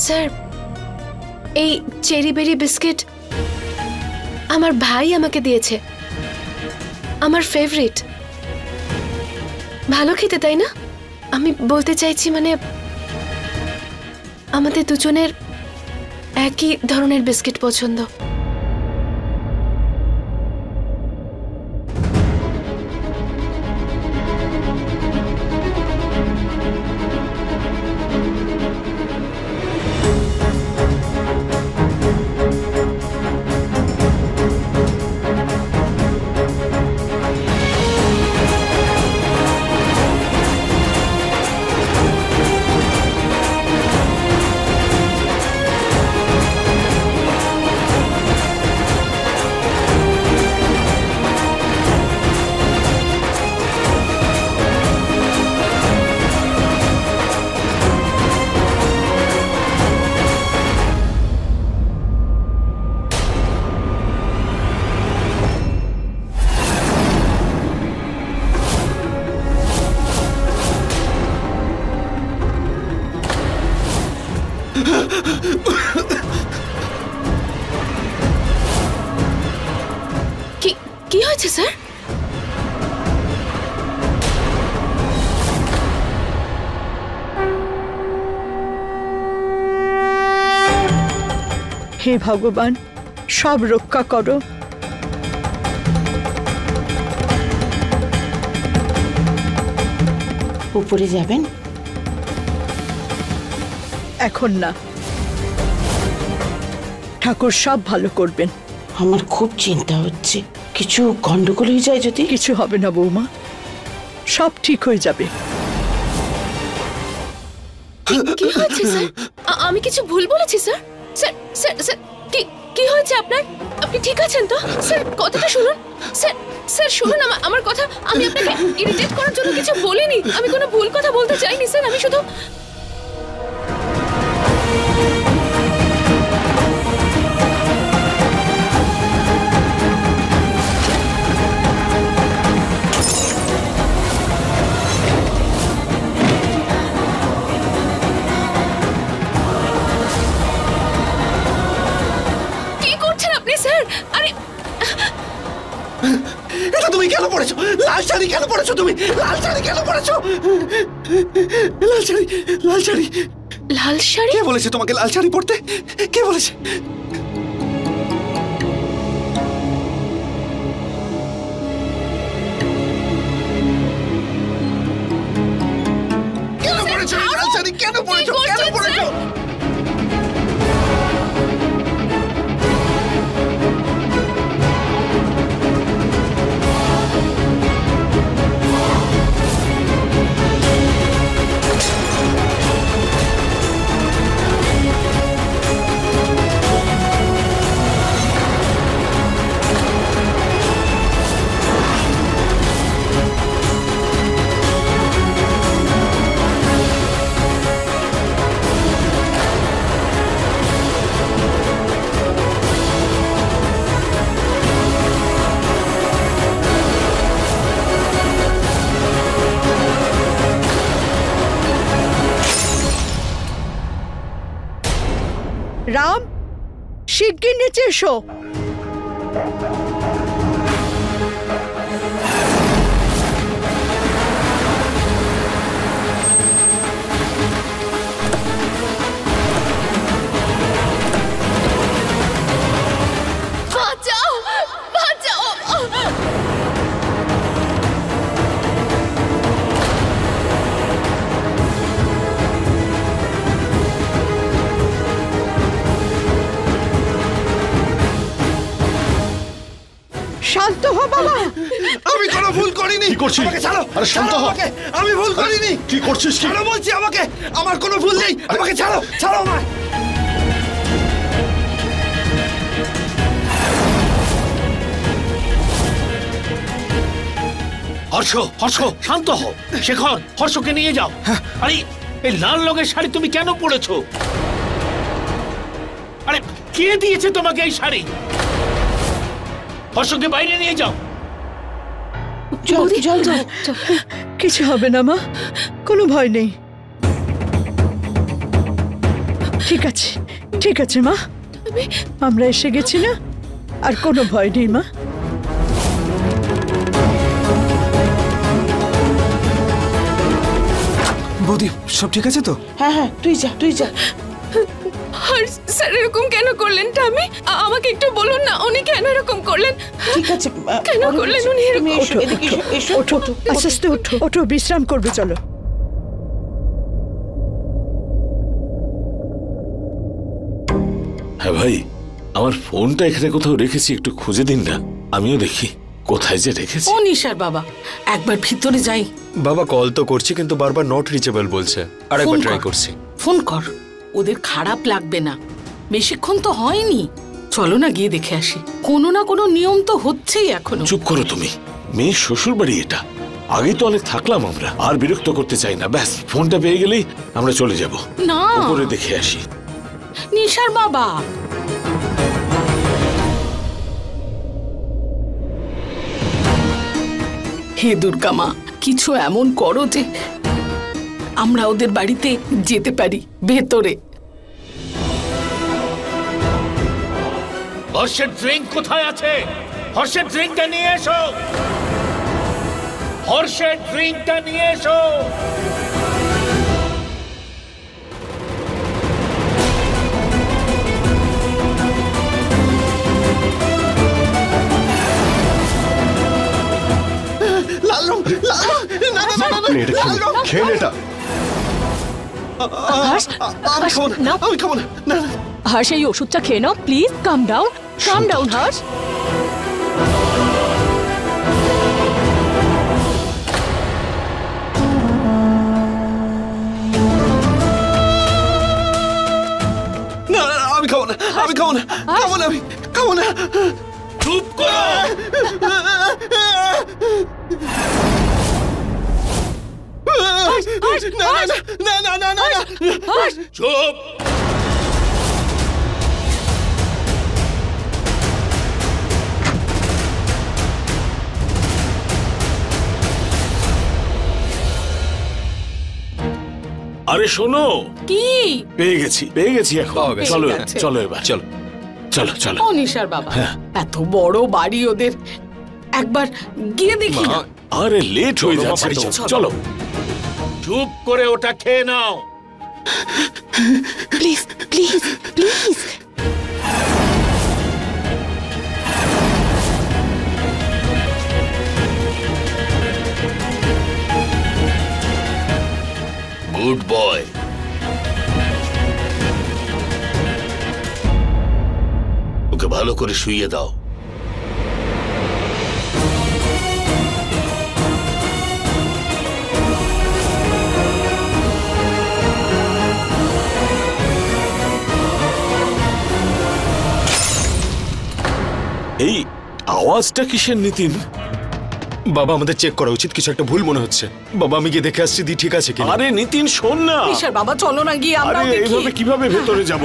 Sir, এই cherry berry biscuit আমার ভাই আমাকে দিয়েছে, আমার ফেভারিট। ভালো খেতে, তাই না? আমি বলতে চাইছি মানে আমাদের দুজনের একই ধরনের বিস্কিট পছন্দ। কি হয়েছে স্যার? হে ভগবান, সব রক্ষা করো। উপরে যাবেন? এখন না, ঠাকুর সব ভালো করবেন। আমার খুব চিন্তা হচ্ছে, কিছু গন্ডগোল হয়ে যায় যদি। কিছু হবে না বৌমা, সব ঠিক হয়ে যাবে। কি হয়েছে স্যার? আমি কিছু ভুল বলেছি স্যার? স্যার স্যার স্যার কি হয়েছে আপনার? আপনি ঠিক আছেন তো? স্যার কথাটা শুনুন। স্যার স্যার শুনুন আমার কথা। আমি আপনাকে ইরিটেট করার জন্য কিছু বলিনি, আমি কোনো ভুল কথা বলতে চাইনি স্যার। আমি শুধু তুমি কেন পড়েছো? লাল শাড়ি কেন পড়েছো? তুমি লাল শাড়ি কেন পড়েছো? লাল শাড়ি, লাল শাড়ি, লাল শাড়ি? কে বলেছে তোমাকে লাল শাড়ি পরতে? কে বলেছে? কেন পড়েছো লাল শাড়ি? কেন পড়েছো? কেন পড়েছো? রাম, শিগগির নিচে এসো। বাঁচাও, বাঁচাও। শান্ত হ বাবা। আমি কোনো ভুল করিনি। কি করছিস? আমাকে ছাড়ো। আরে শান্ত হ। আমি ভুল করিনি। কি করছিস? ছাড়ো বলছি আমাকে। আমার কোনো ভুল নেই। আমাকে ছাড়ো, ছাড়ো আমায়। হর্ষ, হর্ষ, শান্ত হও। শেখর, হর্ষকে নিয়ে যাও। আরে এই লাল রঙের শাড়ি তুমি কেন পরেছো? আরে কে দিয়েছে তোমাকে এই শাড়ি? হর্ষকে বাইরে নিয়ে যাও। জল জল জল। কিছু হবে না মা, কোনো ভয় নেই। ঠিক আছে মা, আমরা এসে গেছি না, আর কোনো ভয় নেই মা। বৌদি সব ঠিক আছে তো? হ্যাঁ হ্যাঁ, তুই যা। আর স্যার এরকম কেন করলেন টামি? আমাকে একটু বলুন না, উনি কেন এরকম করলেন? ঠিক আছে, কেন করলেন উনি এরকম? তুমি এসো, এদিকে এসো। ওঠো, আস্তে আস্তে ওঠো, বিশ্রাম করবে, চলো। হ্যাঁ ভাই, আমার ফোনটা এখানে কোথাও রেখেছি, একটু খুঁজে দিন না, আমিও দেখি কোথায় যে রেখেছি। ও নিশার বাবা, একবার ভিতরে যাই। বাবা কল তো করছি কিন্তু বারবার নট রিচেবল বলছে, আরেকবার ট্রাই করছি। ফোন কর, ওদের খারাপ লাগবে না, বেশিক্ষণ তো হয়নি। চলো না গিয়ে দেখে আসি, কোনো না কোনো নিয়ম তো হচ্ছেই এখনো। চুপ করো তুমি, মেয়ের শ্বশুর বাড়ি এটা, আগে তো অনেক থাকলাম আমরা, আর বিরক্ত করতে চাই না। ব্যাস ফোনটা পেয়ে গেলেই আমরা চলে যাব, না উপরে দেখে আসি। নিশার বাবা, হে দুর্গা মা, কিছু এমন করো যে আমরা ওদের বাড়িতে যেতে পারি ভেতরে। হর্ষের ড্রিঙ্ক কোথায় আছে? হর্ষের ড্রিঙ্কটা নিয়ে এসো, হর্ষের ড্রিঙ্কটা নিয়ে এসো। লাল রং, না না না না, লাল রং, খেয়ে এটা আমি খাবো না, আমি খাবো না, না না। হর্ষ, এই ওষুধটা খেয়ে নাও প্লিজ। Calm down Harsh. না না, আমি খাবো না, আমি খাবো না, আমি খাবো না। চুপ করো। না না না না না, চুপ। আরে শোনো, কি পেয়ে গেছি এখন। চলো চলো এবার, চলো। ও নিশার বাবা, এত বড় বাড়ি ওদের, একবার গিয়ে দেখি না? আরে লেট হয়ে যাচ্ছে তো, চলো। চুপ করে ওটা খেয়ে নাও। প্লিজ। Good boy. ওকে ভালো করে শুইয়ে দাও। এই আওয়াজটা কিসের নিতিন? বাবা আমাদের চেক করা উচিত, কিছু একটা ভুল মনে হচ্ছে। বাবা আমি গিয়ে দেখে আসছি দি ঠিক আছে কিনা। আরে নিতিন শোন না। নিশার বাবা চলো না গিয়ে আমরা আরে দেখি। এইভাবে কিভাবে ভেতরে যাব?